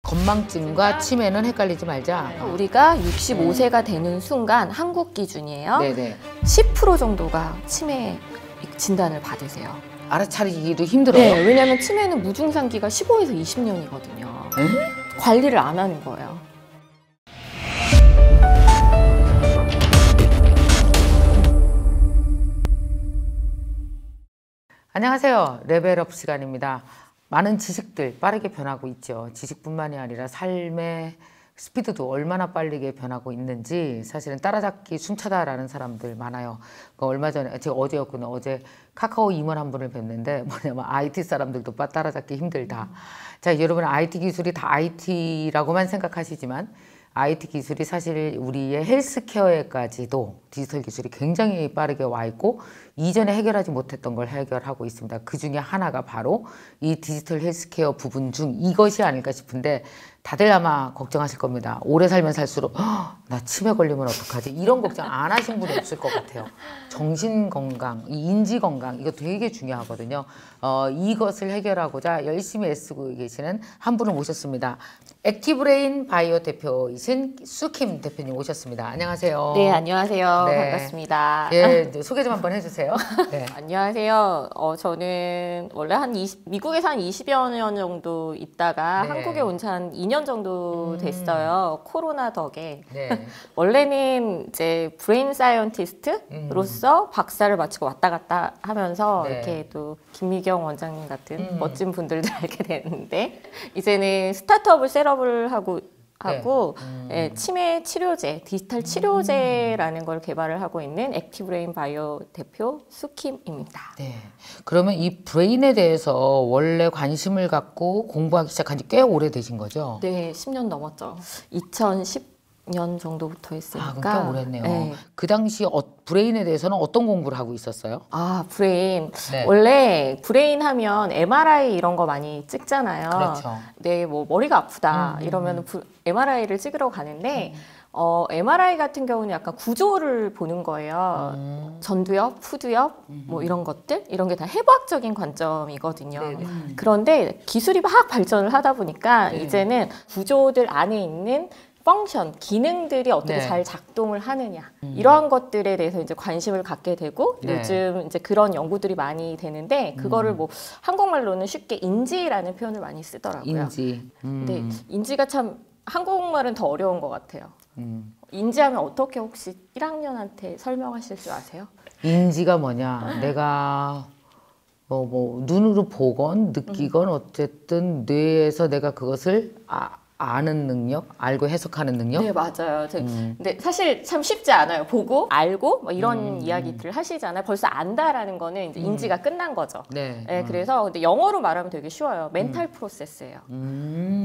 건망증과 치매는 헷갈리지 말자. 우리가 65세가 되는 순간 한국 기준이에요. 네네. 10% 정도가 치매 진단을 받으세요. 알아차리기도 힘들어요. 네, 왜냐하면 치매는 무증상기가 15에서 20년이거든요. 관리를 안 하는 거예요. 안녕하세요. 레벨업 시간입니다. 많은 지식들 빠르게 변하고 있죠. 지식뿐만이 아니라 삶의 스피드도 얼마나 빠르게 변하고 있는지 사실은 따라잡기 숨차다라는 사람들 많아요. 얼마 전에 제가 어제였구나. 어제 카카오 임원 한 분을 뵀는데 뭐냐면 IT 사람들도 따라잡기 힘들다. 자, 여러분 IT 기술이 다 IT라고만 생각하시지만 IT 기술이 사실 우리의 헬스케어에까지도 디지털 기술이 굉장히 빠르게 와 있고 이전에 해결하지 못했던 걸 해결하고 있습니다. 그 중에 하나가 바로 이 디지털 헬스케어 부분 중 이것이 아닐까 싶은데 다들 아마 걱정하실 겁니다. 오래 살면 살수록 나 치매 걸리면 어떡하지? 이런 걱정 안 하신 분이 없을 것 같아요. 정신건강, 인지건강 이거 되게 중요하거든요. 이것을 해결하고자 열심히 애쓰고 계시는 한 분을 모셨습니다. 액티브레인 바이오 대표이신 수킴 대표님 오셨습니다. 안녕하세요. 네, 안녕하세요. 네. 반갑습니다. 예, 소개 좀 한번 해주세요. 네. 안녕하세요. 저는 원래 미국에서 한 20여 년 정도 있다가 네. 한국에 온 지 한 2년 정도 됐어요. 코로나 덕에. 네. 원래는 이제 브레인 사이언티스트로서 박사를 마치고 왔다 갔다 하면서 네. 이렇게 또 김미경 원장님 같은 멋진 분들도 알게 됐는데 이제는 스타트업을 셋업을 하고 예, 치매 치료제, 디지털 치료제라는 걸 개발을 하고 있는 액티브레인 바이오 대표 수킴입니다. 네. 그러면 이 브레인에 대해서 원래 관심을 갖고 공부하기 시작한 지 꽤 오래되신 거죠? 네, 10년 넘었죠. 2010년 정도부터 했으니까. 그럼 꽤 오래했네요. 네. 그 당시 브레인에 대해서는 어떤 공부를 하고 있었어요? 브레인. 네. 원래 브레인 하면 MRI 이런 거 많이 찍잖아요. 그렇죠. 네, 뭐 머리가 아프다 이러면 MRI를 찍으러 가는데 MRI 같은 경우는 약간 구조를 보는 거예요. 전두엽, 후두엽 뭐 이런 것들 이런 게 다 해부학적인 관점이거든요. 그런데 기술이 막 발전을 하다 보니까 이제는 구조들 안에 있는 펑션, 기능들이 어떻게 네. 잘 작동을 하느냐 이러한 것들에 대해서 이제 관심을 갖게 되고 네. 요즘 이제 그런 연구들이 많이 되는데 그거를 뭐 한국말로는 쉽게 인지라는 표현을 많이 쓰더라고요. 인지. 근데 인지가 참 한국말은 더 어려운 것 같아요. 인지하면 어떻게 혹시 1학년한테 설명하실 줄 아세요? 인지가 뭐냐? 내가 뭐 눈으로 보건 느끼건 어쨌든 뇌에서 내가 그것을 아는 능력, 알고 해석하는 능력? 네, 맞아요. 근데 사실 참 쉽지 않아요. 보고, 알고, 뭐 이런 이야기들 하시잖아요. 벌써 안다라는 거는 이제 인지가 끝난 거죠. 네. 네, 그래서 근데 영어로 말하면 되게 쉬워요. 멘탈 프로세스예요.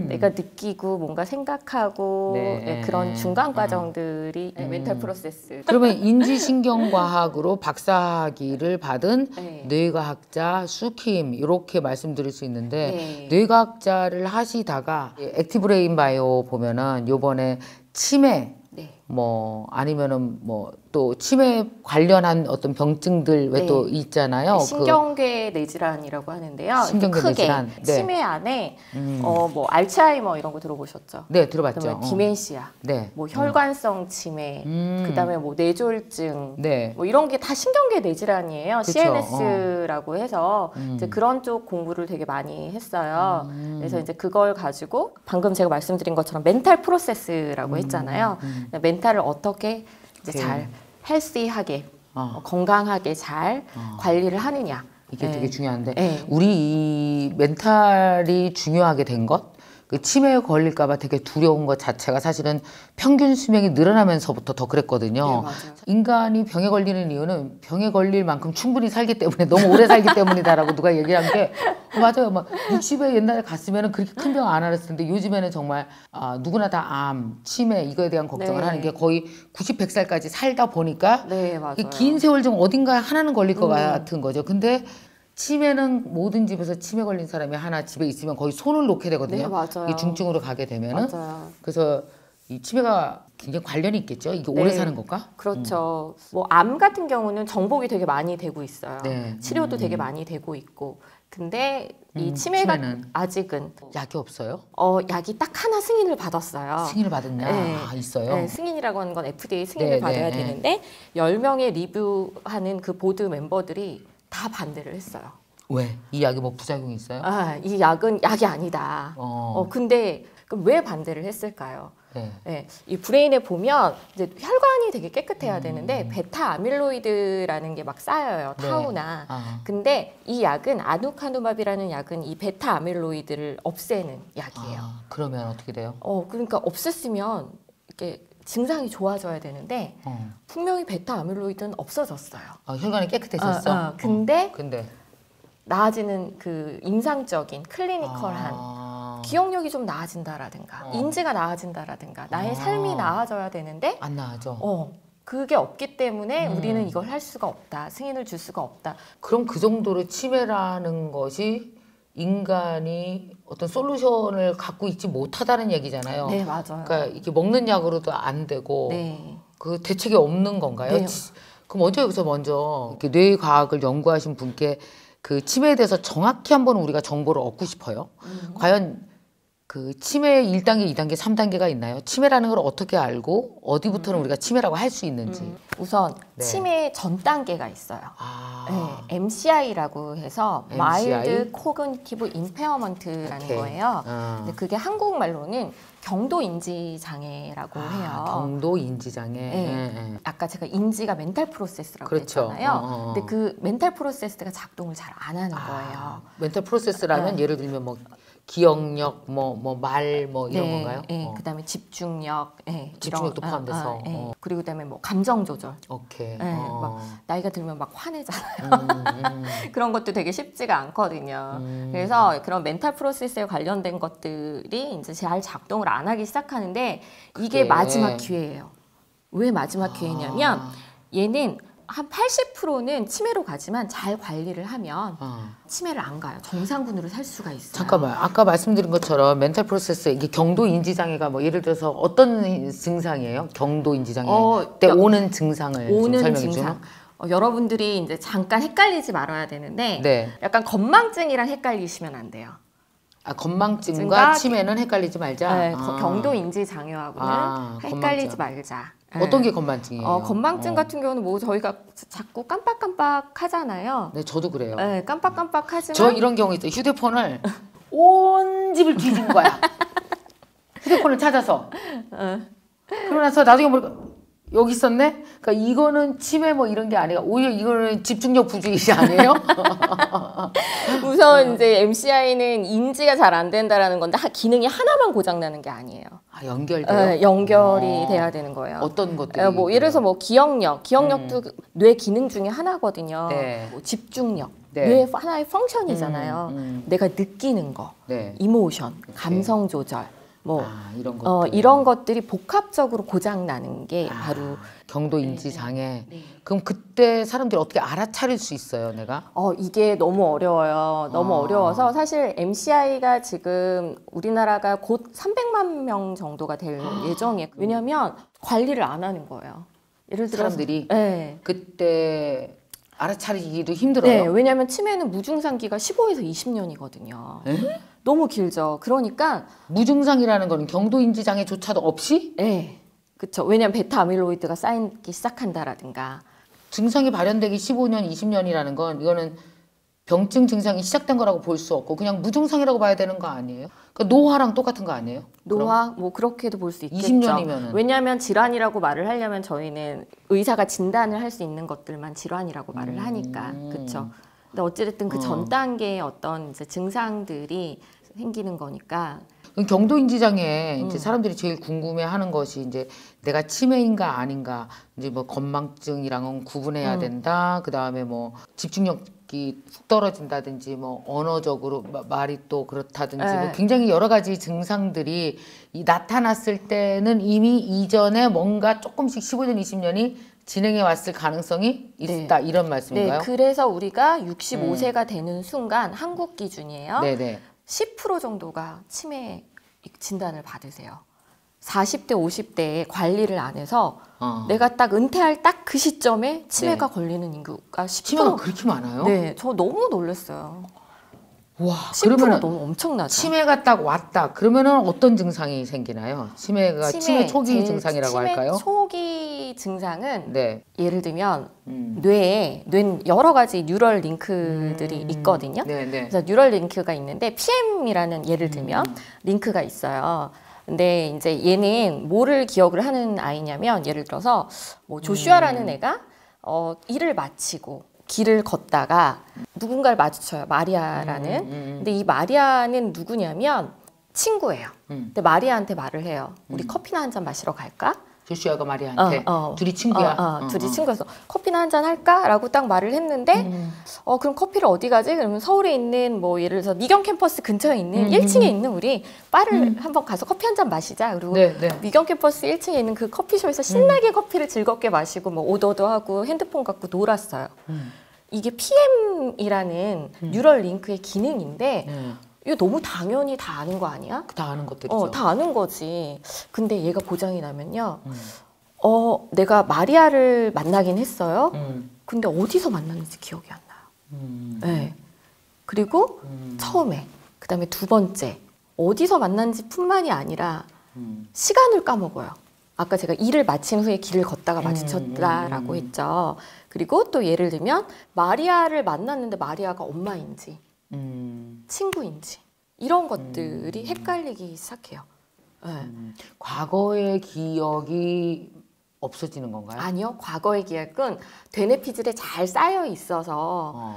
내가 느끼고 뭔가 생각하고 네. 네, 그런 중간 과정들이 멘탈 프로세스. 그러면 인지신경과학으로 박사학위를 받은 네. 뇌과학자 수킴 이렇게 말씀드릴 수 있는데 네. 뇌과학자를 하시다가 액티브레인 바이오 보면은 요번에 치매 네. 뭐 아니면은 뭐 또 치매 관련한 어떤 병증들 왜 또 네. 있잖아요. 신경계 뇌질환이라고 하는데요. 신경계 크게 뇌질환. 네. 치매 안에 뭐 알츠하이머 이런 거 들어보셨죠? 네, 들어봤죠. 그다음에 디멘시아, 네. 뭐 혈관성 치매, 그다음에 뭐 뇌졸중, 네. 뭐 이런 게 다 신경계 뇌질환이에요. 그쵸. CNS라고 해서 이제 그런 쪽 공부를 되게 많이 했어요. 그래서 이제 그걸 가지고 방금 제가 말씀드린 것처럼 멘탈 프로세스라고 했잖아요. 멘탈을 어떻게 이제 잘 헬시하게 건강하게 잘 관리를 하느냐. 이게 네. 되게 중요한데 네. 우리 이 멘탈이 중요하게 된 것, 그 치매에 걸릴까봐 되게 두려운 것 자체가 사실은 평균 수명이 늘어나면서부터 더 그랬거든요. 네, 맞아요. 인간이 병에 걸리는 이유는 병에 걸릴 만큼 충분히 살기 때문에 너무 오래 살기 때문이다라고 누가 얘기한 게 맞아요. 막 60에 옛날에 갔으면 그렇게 큰 병 안 앓았을 텐데 요즘에는 정말 누구나 다 암, 치매 이거에 대한 걱정을 네. 하는 게 거의 90, 100살까지 살다 보니까 네, 맞아요. 이 긴 세월 중 어딘가에 하나는 걸릴 것 같은 거죠. 근데 치매는 모든 집에서 치매 걸린 사람이 하나 집에 있으면 거의 손을 놓게 되거든요. 네, 맞아요. 이 중증으로 가게 되면은. 맞아요. 그래서 이 치매가 굉장히 관련이 있겠죠. 이게 오래 네. 사는 것과. 그렇죠. 뭐 암 같은 경우는 정복이 되게 많이 되고 있어요. 네. 치료도 되게 많이 되고 있고. 근데 이 치매가 치매는 아직은 약이 없어요? 약이 딱 하나 승인을 받았어요. 승인을 받았냐? 네. 아, 있어요? 네, 승인이라고 하는 건 FDA 승인을 네, 받아야 네, 되는데 10명의 리뷰하는 그 보드 멤버들이 다 반대를 했어요. 왜? 이 약이 뭐 부작용이 있어요? 이 약은 약이 아니다. 근데 그럼 왜 반대를 했을까요? 네. 네, 이 브레인에 보면 이제 혈관이 되게 깨끗해야 되는데 베타 아밀로이드라는 게 막 쌓여요. 네. 타우나. 아. 근데 이 약은 아누카누밥이라는 약은 이 베타 아밀로이드를 없애는 약이에요. 아, 그러면 어떻게 돼요? 그러니까 없앴으면 이렇게 증상이 좋아져야 되는데 분명히 베타 아밀로이드는 없어졌어요. 혈관이 깨끗해졌어? 근데 나아지는 그 임상적인 클리니컬한 기억력이 좀 나아진다라든가 인지가 나아진다라든가 나의 삶이 나아져야 되는데 안 나아져. 그게 없기 때문에 우리는 이걸 할 수가 없다. 승인을 줄 수가 없다. 그럼 그 정도로 치매라는 것이 인간이 어떤 솔루션을 갖고 있지 못하다는 얘기잖아요. 네, 맞아요. 그러니까 이게 먹는 약으로도 안 되고 네. 그 대책이 없는 건가요? 네. 그럼 먼저 이렇게 뇌과학을 연구하신 분께 그 치매에 대해서 정확히 한번 우리가 정보를 얻고 싶어요. 과연 그 치매 1단계, 2단계, 3단계가 있나요? 치매라는 걸 어떻게 알고 어디부터는 우리가 치매라고 할 수 있는지. 우선 네. 치매 전 단계가 있어요. 네, MCI라고 해서 MCI? Mild Cognitive Impairment라는 오케이. 거예요. 근데 그게 한국말로는 경도 인지 장애라고 해요. 경도 인지 장애. 네. 아까 제가 인지가 멘탈 프로세스라고 그렇죠. 했잖아요. 근데 그 멘탈 프로세스가 작동을 잘 안 하는 거예요. 멘탈 프로세스라면 예를 들면 뭐 기억력, 말 이런 건가요? 네. 그다음에 집중력, 집중력도 이런, 포함돼서. 그리고 그다음에 뭐 감정 조절. 오케이. 막 나이가 들면 막 화내잖아요. 그런 것도 되게 쉽지가 않거든요. 그래서 그런 멘탈 프로세스에 관련된 것들이 이제 잘 작동을 안 하기 시작하는데 이게 그게. 마지막 기회예요. 왜 마지막 기회냐면 얘는 한 80%는 치매로 가지만 잘 관리를 하면 치매를 안 가요. 정상군으로 살 수가 있어요. 잠깐만, 아까 말씀드린 것처럼 멘탈 프로세스 이게 경도 인지 장애가 뭐 예를 들어서 어떤 증상이에요? 경도 인지 장애 때 오는 증상을 좀 설명해 주면. 여러분들이 이제 잠깐 헷갈리지 말아야 되는데 네. 약간 건망증이랑 헷갈리시면 안 돼요. 건망증과 치매는 헷갈리지 말자. 네, 경도 인지 장애하고는 헷갈리지 건망증. 말자. 어떤 게 건망증이에요? 건망증 같은 경우는 뭐 저희가 자꾸 깜빡깜빡 하잖아요. 네, 저도 그래요. 네, 깜빡깜빡 하지만 저 이런 경우 있어요. 휴대폰을 온 집을 뒤진 거야. 휴대폰을 찾아서. 그러고 나서 나중에 보니까 여기 있었네? 그러니까 이거는 치매 뭐 이런 게 아니라 오히려 이거는 집중력 부족이 아니에요? 우선 이제 MCI는 인지가 잘 안 된다라는 건데 기능이 하나만 고장나는 게 아니에요. 연결돼요? 연결이 돼야 되는 거예요. 어떤 것들이? 뭐 예를 들어서 뭐 기억력도 뇌 기능 중에 하나거든요. 네. 뭐 집중력, 네. 뇌의 하나의 펑션이잖아요. 내가 느끼는 거, 네. 이모션, 감성 조절, 뭐 이런 것들. 이런 것들이 복합적으로 고장 나는 게 바로 경도 인지 장애. 그럼 그때 사람들이 어떻게 알아차릴 수 있어요, 내가? 이게 너무 어려워요. 너무 어려워서 사실 MCI가 지금 우리나라가 곧 300만 명 정도가 될 예정이에요. 왜냐하면 관리를 안 하는 거예요. 예를 들어서 사람들이 네. 그때 알아차리기도 힘들어요. 네, 왜냐하면 치매는 무증상기가 15에서 20년이거든요. 너무 길죠. 그러니까 무증상이라는 거는 경도 인지 장애조차도 없이 네, 그렇죠. 왜냐하면 베타 아밀로이드가 쌓이기 시작한다라든가 증상이 발현되기 15년, 20년이라는 건 이거는 병증 증상이 시작된 거라고 볼 수 없고 그냥 무증상이라고 봐야 되는 거 아니에요? 그러니까 노화랑 똑같은 거 아니에요? 노화 뭐 그렇게도 볼 수 있겠죠. 20년이면은. 왜냐하면 질환이라고 말을 하려면 저희는 의사가 진단을 할 수 있는 것들만 질환이라고 말을 하니까 그렇죠. 근데 어찌됐든 그 전 단계의 어떤 이제 증상들이 생기는 거니까. 경도 인지 장애 이제 사람들이 제일 궁금해하는 것이 이제 내가 치매인가 아닌가 이제 뭐 건망증이랑은 구분해야 된다. 그 다음에 뭐 집중력이 훅 떨어진다든지 뭐 언어적으로 말이 또 그렇다든지 뭐 굉장히 여러 가지 증상들이 나타났을 때는 이미 이전에 뭔가 조금씩 15년, 20년이 진행해 왔을 가능성이 있다 이런 말씀인가요? 네, 그래서 우리가 65세가 되는 순간 한국 기준이에요. 네네. 10% 정도가 치매 진단을 받으세요. 40대, 50대에 관리를 안 해서 내가 딱 은퇴할 딱 그 시점에 치매가 걸리는 인구가 10%. 치매가 그렇게 많아요? 네, 저 너무 놀랐어요. 와, 10% 그러면은 너무 엄청나죠. 치매가 딱 왔다. 그러면은 어떤 증상이 생기나요? 치매 초기 증상이라고 할까요? 치매 초기 증상은 네. 예를 들면 뇌에 여러 가지 뉴럴 링크들이 있거든요. 네, 네. 그래서 뉴럴 링크가 있는데 PM이라는 예를 들면 링크가 있어요. 근데 이제 얘는 뭐를 기억을 하는 아이냐면 예를 들어서 뭐 조슈아라는 애가 일을 마치고 길을 걷다가 누군가를 마주쳐요. 마리아라는. 근데 이 마리아는 누구냐면 친구예요. 근데 마리아한테 말을 해요. 우리 커피나 한 잔 마시러 갈까? 조슈아가 마리아한테 둘이 친구야. 둘이 친구여서 커피나 한 잔 할까? 라고 딱 말을 했는데 그럼 커피를 어디 가지? 그러면 서울에 있는 뭐 예를 들어서 미경 캠퍼스 근처에 있는 1층에 있는 우리 바를 한번 가서 커피 한 잔 마시자. 그리고 네, 네. 미경 캠퍼스 1층에 있는 그 커피숍에서 신나게 커피를 즐겁게 마시고 뭐 오더도 하고 핸드폰 갖고 놀았어요. 이게 PM이라는 뉴럴 링크의 기능인데 이거 너무 당연히 다 아는 거 아니야? 다 아는 것들이죠. 다 아는 거지. 근데 얘가 고장이 나면요. 내가 마리아를 만나긴 했어요. 근데 어디서 만났는지 기억이 안 나요. 네. 그리고 처음에, 그 다음에 두 번째, 어디서 만났는지 뿐만이 아니라 시간을 까먹어요. 아까 제가 일을 마친 후에 길을 걷다가 마주쳤다라고 했죠. 그리고 또 예를 들면 마리아를 만났는데 마리아가 엄마인지 친구인지 이런 것들이 헷갈리기 시작해요. 네. 과거의 기억이 없어지는 건가요? 아니요. 과거의 기억은 되뇌피질에 잘 쌓여 있어서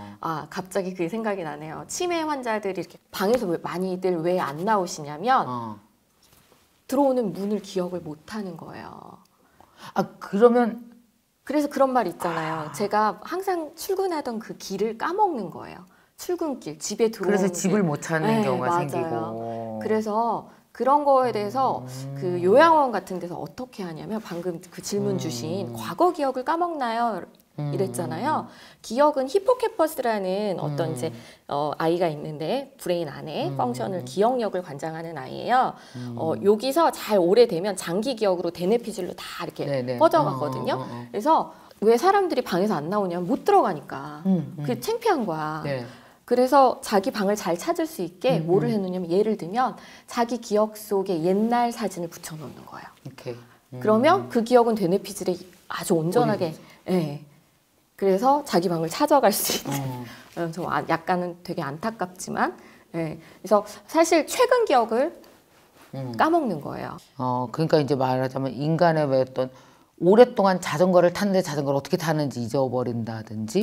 갑자기 그게 생각이 나네요. 치매 환자들이 이렇게 방에서 많이들 왜 안 나오시냐면 들어오는 문을 기억을 못 하는 거예요. 그러면 그래서 그런 말 있잖아요. 제가 항상 출근하던 그 길을 까먹는 거예요. 출근길, 집에 들어오는 그래서 집을 못 찾는 네, 경우가 맞아요. 생기고. 그래서 그런 거에 대해서 그 요양원 같은 데서 어떻게 하냐면 방금 그 질문 주신 과거 기억을 까먹나요? 이랬잖아요. 기억은 히포캠퍼스라는 어떤 이제 아이가 있는데 브레인 안에 펑션을 기억력을 관장하는 아이예요. 여기서 잘 오래되면 장기 기억으로 대뇌피질로 다 이렇게 네네. 퍼져가거든요. 그래서 왜 사람들이 방에서 안 나오냐면 못 들어가니까 그게 창피한 거야. 네. 그래서 자기 방을 잘 찾을 수 있게 뭐를 해놓냐면 예를 들면 자기 기억 속에 옛날 사진을 붙여놓는 거예요. 이렇게. 그러면 그 기억은 되뇌피질에 아주 온전하게 예. 그래서 자기 방을 찾아갈 수 있는 좀 약간은 되게 안타깝지만 예. 그래서 사실 최근 기억을 까먹는 거예요. 그러니까 이제 말하자면 인간의 왜 어떤 오랫동안 자전거를 탔는데 자전거를 어떻게 타는지 잊어버린다든지.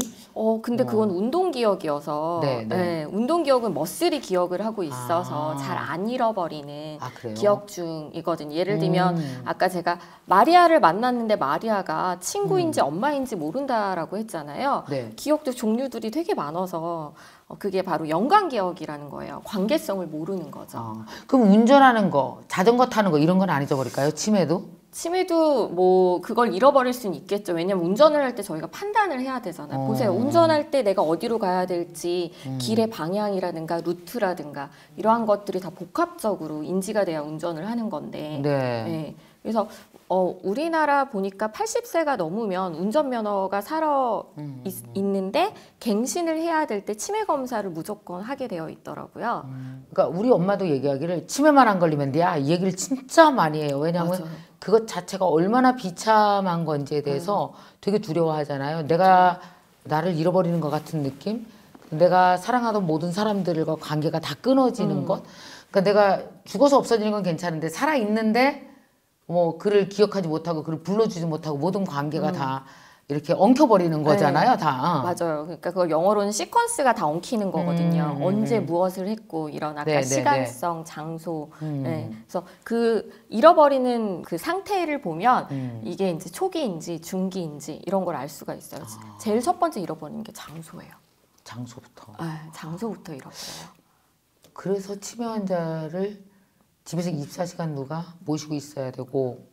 근데 그건 운동 기억이어서 네, 네. 예, 운동 기억은 머슬이 기억을 하고 있어서 잘 안 잃어버리는 그래요? 기억 중이거든요. 예를 들면 아까 제가 마리아를 만났는데 마리아가 친구인지 엄마인지 모른다라고 했잖아요. 네. 기억도 종류들이 되게 많아서 그게 바로 연관 기억이라는 거예요. 관계성을 모르는 거죠. 그럼 운전하는 거, 자전거 타는 거 이런 건 안 잊어버릴까요? 치매도? 치매도 뭐 그걸 잃어버릴 수는 있겠죠. 왜냐면 운전을 할 때 저희가 판단을 해야 되잖아요. 보세요. 운전할 때 내가 어디로 가야 될지 길의 방향이라든가 루트라든가 이러한 것들이 다 복합적으로 인지가 돼야 운전을 하는 건데 네. 네. 그래서 우리나라 보니까 80세가 넘으면 운전면허가 있는데 갱신을 해야 될 때 치매 검사를 무조건 하게 되어 있더라고요. 그러니까 우리 엄마도 얘기하기를 치매만 안 걸리면 돼야 이 얘기를 진짜 많이 해요. 왜냐하면 맞아요. 그것 자체가 얼마나 비참한 건지에 대해서 되게 두려워하잖아요. 내가 나를 잃어버리는 것 같은 느낌? 내가 사랑하던 모든 사람들과 관계가 다 끊어지는 것? 그러니까 내가 죽어서 없어지는 건 괜찮은데 살아있는데 뭐 그를 기억하지 못하고 그를 불러주지 못하고 모든 관계가 다 이렇게 엉켜버리는 거잖아요. 네. 다. 맞아요. 그러니까 그걸 영어로는 시퀀스가 다 엉키는 거거든요. 언제 무엇을 했고 이런 아까 시간성, 장소. 네. 그래서 그 잃어버리는 그 상태를 보면 이게 이제 초기인지 중기인지 이런 걸 알 수가 있어요. 제일 첫 번째 잃어버리는 게 장소예요. 장소부터. 장소부터 잃어버려요. 그래서 치매 환자를 집에서 24시간 누가 모시고 있어야 되고